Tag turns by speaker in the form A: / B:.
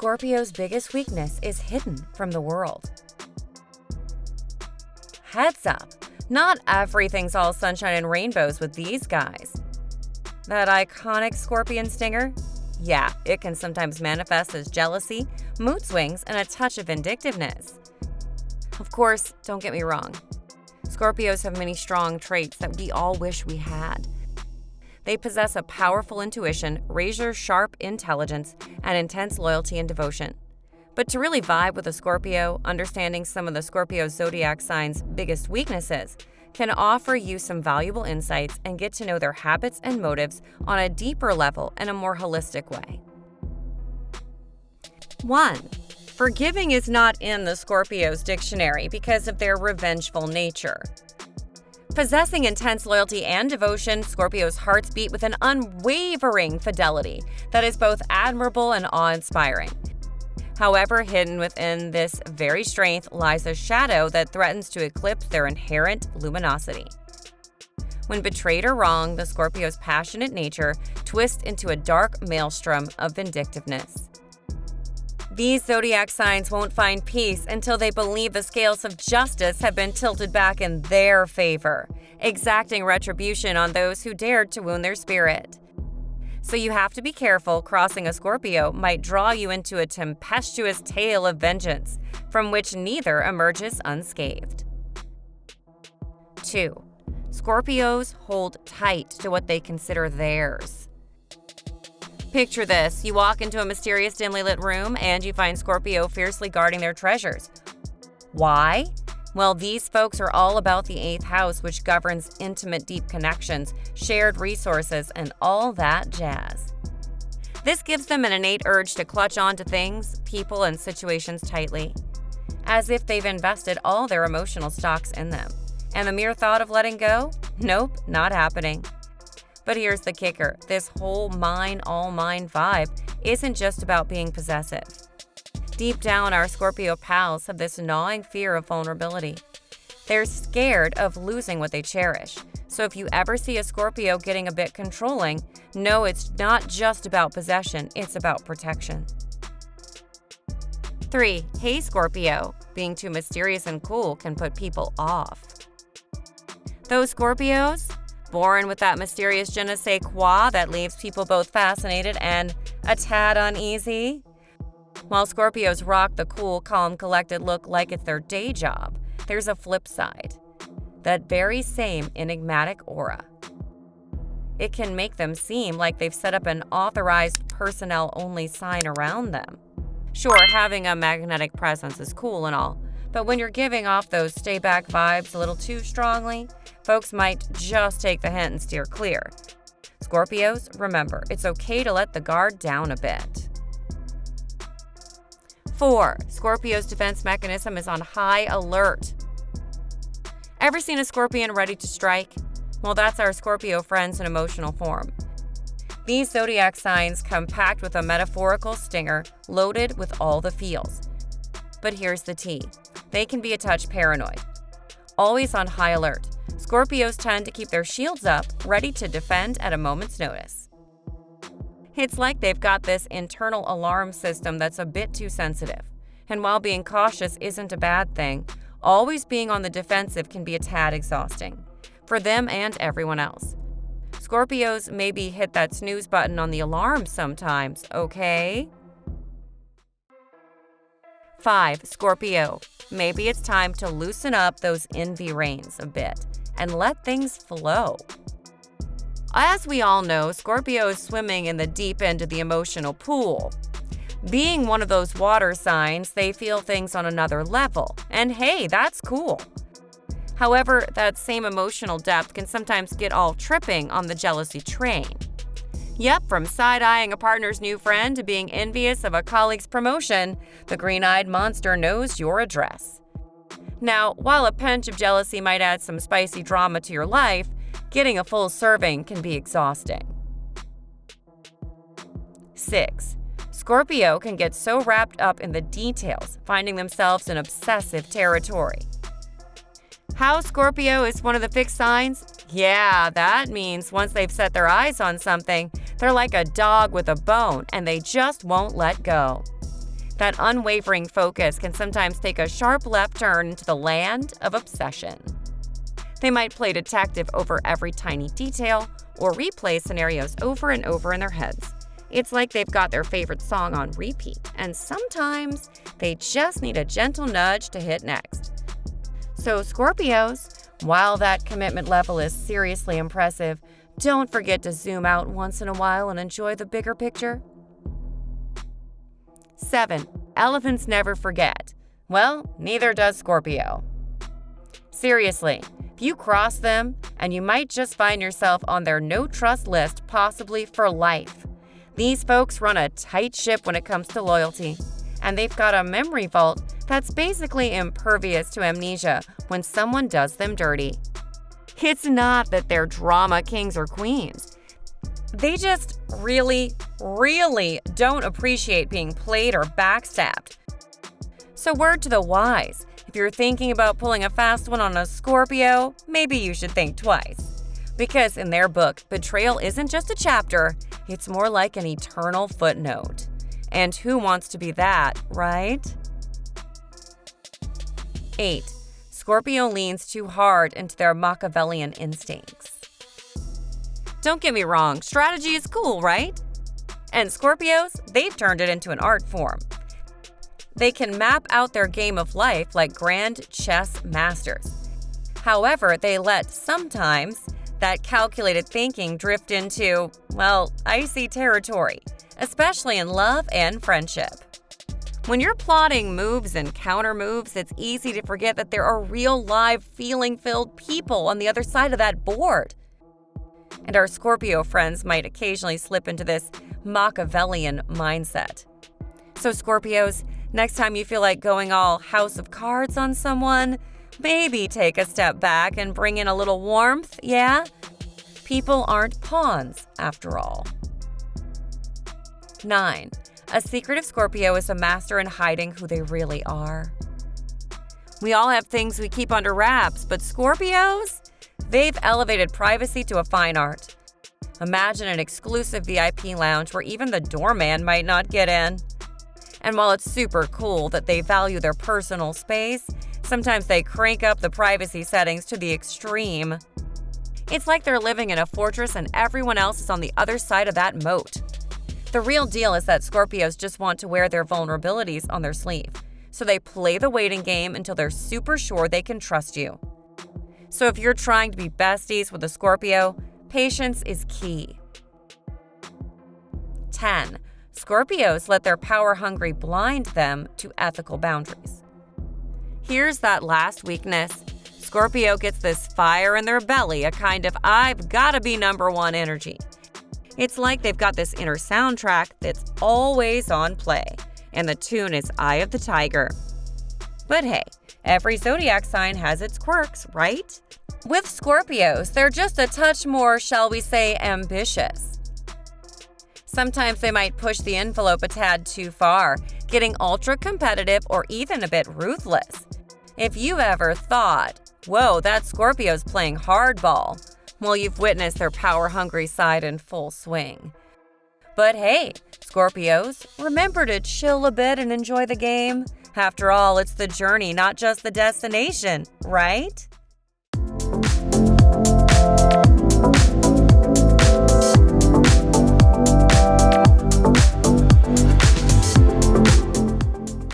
A: Scorpio's biggest weakness is hidden from the world. Heads up, not everything's all sunshine and rainbows with these guys. That iconic scorpion stinger? Yeah, it can sometimes manifest as jealousy, mood swings, and a touch of vindictiveness. Of course, don't get me wrong. Scorpios have many strong traits that we all wish we had. They possess a powerful intuition, razor-sharp intelligence, and intense loyalty and devotion. But to really vibe with a Scorpio, understanding some of the Scorpio zodiac signs' biggest weaknesses can offer you some valuable insights and get to know their habits and motives on a deeper level and a more holistic way. 1. Forgiving is not in the Scorpio's dictionary because of their revengeful nature. Possessing intense loyalty and devotion, Scorpio's hearts beat with an unwavering fidelity that is both admirable and awe-inspiring. However, hidden within this very strength lies a shadow that threatens to eclipse their inherent luminosity. When betrayed or wronged, the Scorpio's passionate nature twists into a dark maelstrom of vindictiveness. These zodiac signs won't find peace until they believe the scales of justice have been tilted back in their favor, exacting retribution on those who dared to wound their spirit. So you have to be careful. Crossing a Scorpio might draw you into a tempestuous tale of vengeance, from which neither emerges unscathed. 2. Scorpios hold tight to what they consider theirs. Picture this. You walk into a mysterious dimly lit room and you find Scorpio fiercely guarding their treasures. Why? Well, these folks are all about the 8th house, which governs intimate, deep connections, shared resources, and all that jazz. This gives them an innate urge to clutch onto things, people, and situations tightly, as if they've invested all their emotional stocks in them. And the mere thought of letting go? Nope, not happening. But here's the kicker. This whole mine, all mine vibe isn't just about being possessive. Deep down, our Scorpio pals have this gnawing fear of vulnerability. They're scared of losing what they cherish. So if you ever see a Scorpio getting a bit controlling, know it's not just about possession, it's about protection. 3. Hey Scorpio. Being too mysterious and cool can put people off. Those Scorpios, born with that mysterious je ne sais quoi that leaves people both fascinated and a tad uneasy. While Scorpios rock the cool, calm, collected look like it's their day job, there's a flip side. That very same enigmatic aura. It can make them seem like they've set up an authorized personnel-only sign around them. Sure, having a magnetic presence is cool and all, but when you're giving off those stay-back vibes a little too strongly, folks might just take the hint and steer clear. Scorpios, remember, it's okay to let the guard down a bit. 4. Scorpio's defense mechanism is on high alert. Ever seen a scorpion ready to strike? Well, that's our Scorpio friends in emotional form. These zodiac signs come packed with a metaphorical stinger loaded with all the feels. But here's the tea. They can be a touch paranoid. Always on high alert, Scorpios tend to keep their shields up, ready to defend at a moment's notice. It's like they've got this internal alarm system that's a bit too sensitive. And while being cautious isn't a bad thing, always being on the defensive can be a tad exhausting, for them and everyone else. Scorpios maybe hit that snooze button on the alarm sometimes, okay? 5. Scorpio. Maybe it's time to loosen up those envy reins a bit and let things flow. As we all know, Scorpio is swimming in the deep end of the emotional pool. Being one of those water signs, they feel things on another level. And hey, that's cool. However, that same emotional depth can sometimes get all tripping on the jealousy train. Yep, from side-eyeing a partner's new friend to being envious of a colleague's promotion, the green-eyed monster knows your address. Now, while a pinch of jealousy might add some spicy drama to your life, getting a full serving can be exhausting. 6. Scorpio can get so wrapped up in the details, finding themselves in obsessive territory. How Scorpio is one of the fixed signs? Yeah, that means once they've set their eyes on something, they're like a dog with a bone and they just won't let go. That unwavering focus can sometimes take a sharp left turn into the land of obsession. They might play detective over every tiny detail or replay scenarios over and over in their heads. It's like they've got their favorite song on repeat, and sometimes they just need a gentle nudge to hit next. So Scorpios, while that commitment level is seriously impressive, don't forget to zoom out once in a while and enjoy the bigger picture. 7. Elephants never forget. Well, neither does Scorpio. Seriously, if you cross them, and you might just find yourself on their no-trust list, possibly for life. These folks run a tight ship when it comes to loyalty, and they've got a memory vault that's basically impervious to amnesia when someone does them dirty. It's not that they're drama kings or queens. They just really don't appreciate being played or backstabbed. So word to the wise, if you're thinking about pulling a fast one on a Scorpio, maybe you should think twice. Because in their book, betrayal isn't just a chapter, it's more like an eternal footnote. And who wants to be that, right? 8. Scorpio leans too hard into their Machiavellian instincts. Don't get me wrong, strategy is cool, right? And Scorpios, they've turned it into an art form. They can map out their game of life like grand chess masters. However, they let sometimes that calculated thinking drift into, well, icy territory, especially in love and friendship. When you're plotting moves and counter moves, it's easy to forget that there are real, live, feeling-filled people on the other side of that board. And our Scorpio friends might occasionally slip into this Machiavellian mindset. So Scorpios, next time you feel like going all House of Cards on someone, maybe take a step back and bring in a little warmth, yeah? People aren't pawns, after all. 9. A secretive Scorpio is a master in hiding who they really are. We all have things we keep under wraps, but Scorpios? They've elevated privacy to a fine art. Imagine an exclusive VIP lounge where even the doorman might not get in. And while it's super cool that they value their personal space, sometimes they crank up the privacy settings to the extreme. It's like they're living in a fortress and everyone else is on the other side of that moat. The real deal is that Scorpios just want to wear their vulnerabilities on their sleeve, so they play the waiting game until they're super sure they can trust you. So if you're trying to be besties with a Scorpio, patience is key. 10. Scorpios let their power hungry blind them to ethical boundaries. Here's that last weakness. Scorpio gets this fire in their belly, a kind of I've gotta be number one energy. It's like they've got this inner soundtrack that's always on play, and the tune is Eye of the Tiger. But hey, every zodiac sign has its quirks, right? With Scorpios, they're just a touch more, shall we say, ambitious. Sometimes they might push the envelope a tad too far, getting ultra-competitive or even a bit ruthless. If you ever thought, whoa, that Scorpio's playing hardball, well, you've witnessed their power-hungry side in full swing. But hey, Scorpios, remember to chill a bit and enjoy the game. After all, it's the journey, not just the destination, right?